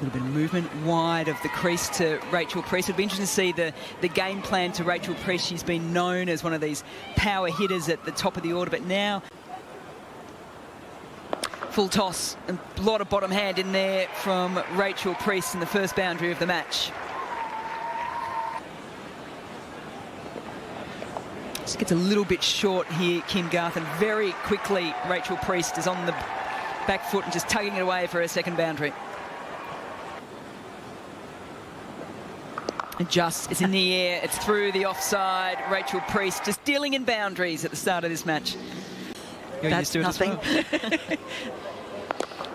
A little bit of movement wide of the crease to Rachel Priest. It'll be interesting to see the game plan to Rachel Priest. She's been known as one of these power hitters at the top of the order, but now full toss and a lot of bottom hand in there from Rachel Priest in the first boundary of the match. Just gets a little bit short here, Kim Garth, and very quickly Rachel Priest is on the back foot and just tugging it away for her second boundary. And just, it's in the air, it's through the offside. Rachel Priest just dealing in boundaries at the start of this match. That's nothing. Well.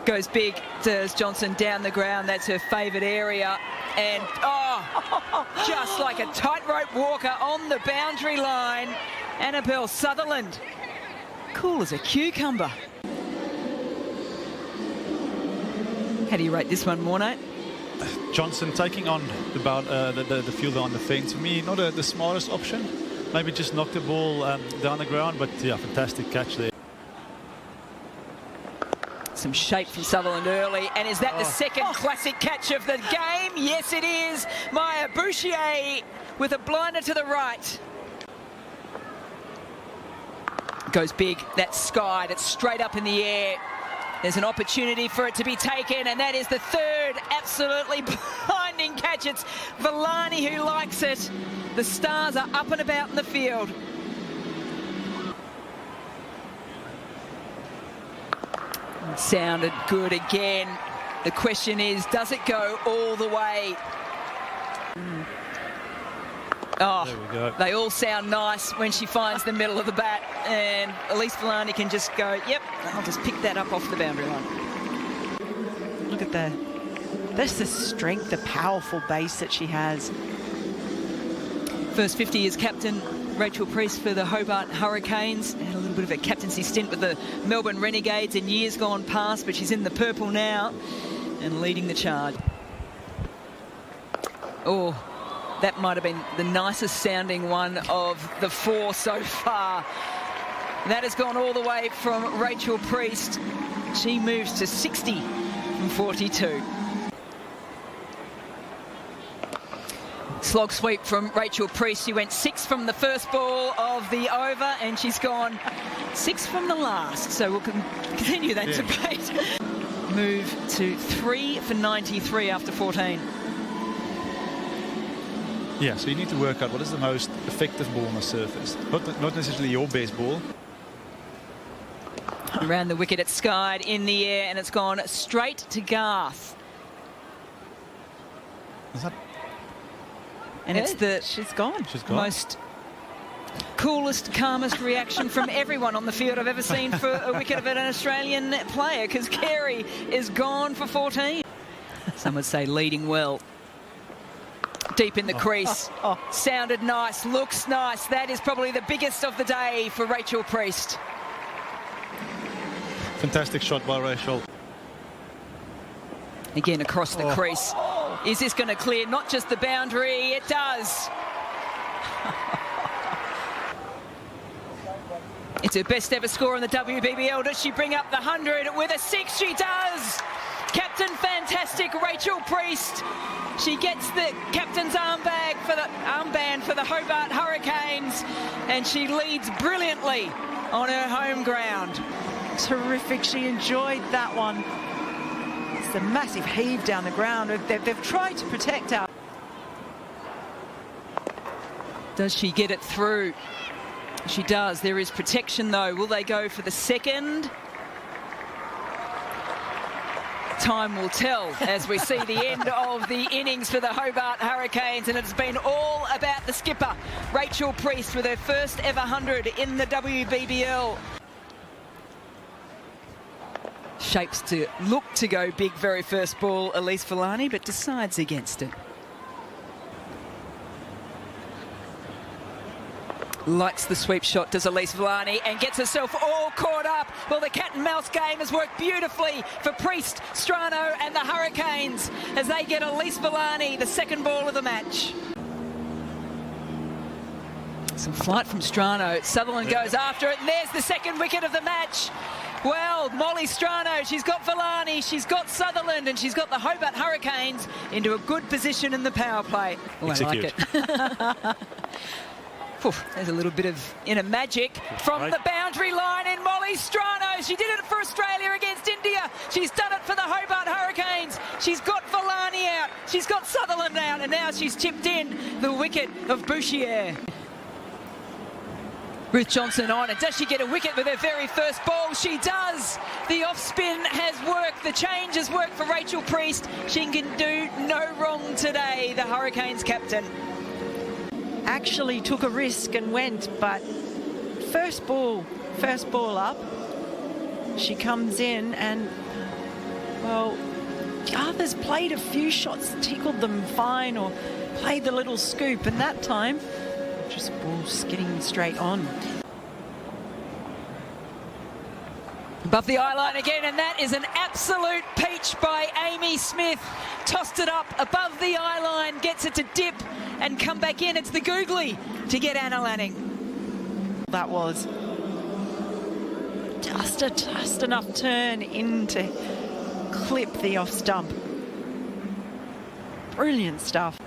Goes big, does Johnson down the ground. That's her favourite area. And, oh, just like a tightrope walker on the boundary line. Annabelle Sutherland, cool as a cucumber. How do you rate this one, Mornay? Johnson taking on the fielder on the fence. For me, not the smartest option. Maybe just knock the ball down the ground, but yeah, fantastic catch there. Some shape from Sutherland early, and is that the second classic catch of the game? Yes, it is. Maya Bouchier with a blinder to the right. Goes big, that's skied, it's straight up in the air. There's an opportunity for it to be taken, and that is the third absolutely blinding catch. It's Villani who likes it. The Stars are up and about in the field. Sounded good again. The question is, does it go all the way? Oh, there we go. They all sound nice when she finds the middle of the bat, and Elise Villani can just go, yep, I'll just pick that up off the boundary line. Look at that's the strength, the powerful base that she has. First 50 as captain, Rachel Priest for the Hobart Hurricanes. Had a little bit of a captaincy stint with the Melbourne Renegades in years gone past, but she's in the purple now and leading the charge. Oh, that might have been the nicest sounding one of the four so far. That has gone all the way from Rachel Priest. She moves to 60 from 42. Slog sweep from Rachel Priest. She went 6 from the first ball of the over, and she's gone 6 from the last. So we'll continue that debate. Move to 3 for 93 after 14. Yeah, so you need to work out what is the most effective ball on the surface. Not necessarily your best ball. Around the wicket, it's skied in the air, and it's gone straight to Garth. Is that? And it's the she's gone. Most coolest, calmest reaction from everyone on the field I've ever seen for a wicket of an Australian player, because Carey is gone for 14. Some would say leading well. Deep in the crease. Sounded nice, looks nice. That is probably the biggest of the day for Rachel Priest. Fantastic shot by Rachel. Again across the crease. Is this going to clear not just the boundary? It does. It's her best ever score in the WBBL. Does she bring up the 100 with a 6? She does. Captain Fantastic Rachel Priest. She gets the captain's armband for the Hobart Hurricanes, and she leads brilliantly on her home ground. Terrific. She enjoyed that one. It's a massive heave down the ground. They've tried to protect her. Does she get it through? She does. There is protection, though. Will they go for the second? Time will tell as we see the end of the innings for the Hobart Hurricanes, and it's been all about the skipper, Rachel Priest, with her first ever 100 in the WBBL. Shapes to look to go big very first ball, Elise Villani, but decides against it. Likes the sweep shot, does Elise Villani, and gets herself all caught up. Well, the cat and mouse game has worked beautifully for Priest, Strano and the Hurricanes as they get Elise Villani, the second ball of the match. Some flight from Strano. Sutherland goes after it, and there's the second wicket of the match. Well, Molly Strano, she's got Villani, she's got Sutherland, and she's got the Hobart Hurricanes into a good position in the power play. Oh, I like it. Oof, there's a little bit of inner magic from the boundary line in Molly Strano. She did it for Australia against India. She's done it for the Hobart Hurricanes. She's got Villani out. She's got Sutherland out. And now she's chipped in the wicket of Bouchier. Ruth Johnson on, and does she get a wicket with her very first ball? She does. The off spin has worked. The change has worked for Rachel Priest. She can do no wrong today, the Hurricanes captain. Actually took a risk and went, but first ball up, she comes in and, well, the others played a few shots, tickled them fine or played the little scoop, and that time just ball skidding straight on. Above the eye line again, and that is an absolute peach by Amy Smith. Tossed it up above the eye line, gets it to dip and come back in. It's the googly to get Anna Lanning. That was just enough turn in to clip the off stump. Brilliant stuff.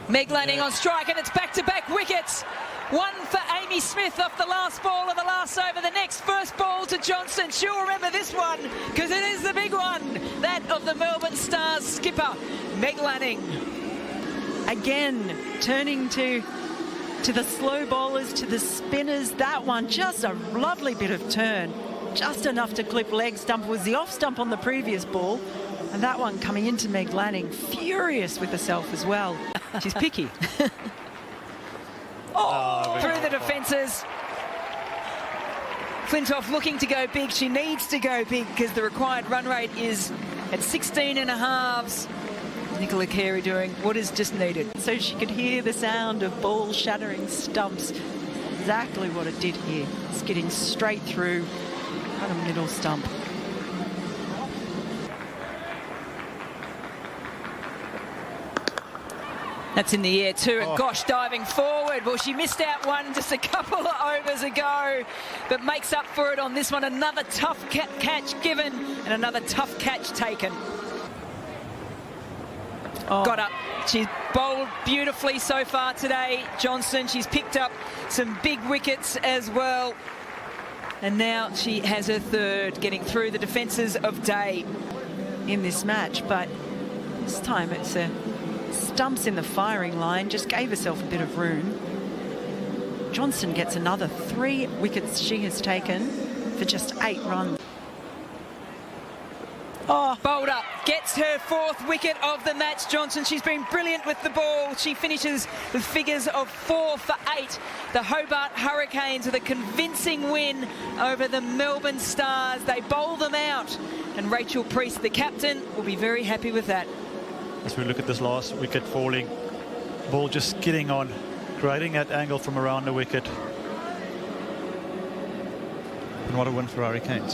Meg Lanning on strike, and it's back-to-back wickets. One for Amy Smith off the last ball of the last over. The next first ball to Johnson. She'll remember this one because it is the big one. That of the Melbourne Stars skipper, Meg Lanning. Again, turning to the slow bowlers, to the spinners. That one, just a lovely bit of turn. Just enough to clip leg stump. It was the off stump on the previous ball. And that one coming into Meg Lanning, furious with herself as well. She's picky. Through the defences. Flintoff looking to go big. She needs to go big because the required run rate is at 16 and a halves. Nicola Carey doing what is just needed. So she could hear the sound of ball shattering stumps. Exactly what it did here. Skidding straight through kind of middle stump. That's in the air too, and gosh, diving forward. Well, she missed out one just a couple of overs ago, but makes up for it on this one. Another tough catch given and another tough catch taken. Got up. She's bowled beautifully so far today, Johnson. She's picked up some big wickets as well. And now she has her third, getting through the defences of Day in this match, but this time it's a stumps in the firing line, just gave herself a bit of room. Johnson gets another 3 wickets she has taken for just 8 runs. Bowled up, gets her 4th wicket of the match, Johnson. She's been brilliant with the ball. She finishes with figures of 4 for 8. The Hobart Hurricanes with a convincing win over the Melbourne Stars. They bowl them out, and Rachel Priest, the captain, will be very happy with that. As we look at this last wicket falling, ball just skidding on, creating that angle from around the wicket. And what a win for Hurricanes.